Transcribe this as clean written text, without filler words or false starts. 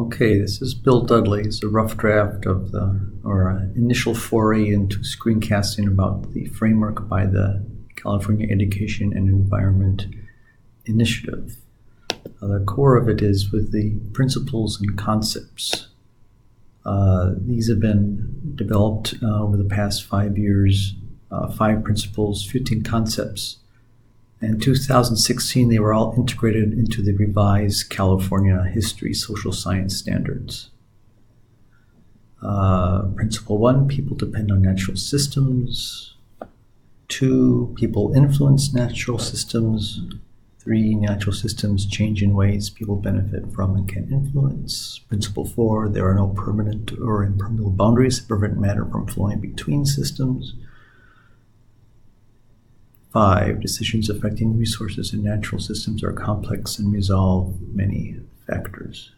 Okay, this is Bill Dudley. It's a rough draft of initial foray into screencasting about the framework by the California Education and Environment Initiative. The core of it is with the principles and concepts. These have been developed over the past 5 years, 5 principles, 15 concepts. In 2016, they were all integrated into the revised California History Social Science Standards. Principle 1, people depend on natural systems. 2, people influence natural systems. 3, natural systems change in ways people benefit from and can influence. Principle 4, there are no permanent or impermeable boundaries that prevent matter from flowing between systems. 5, decisions affecting resources in natural systems are complex and resolve many factors.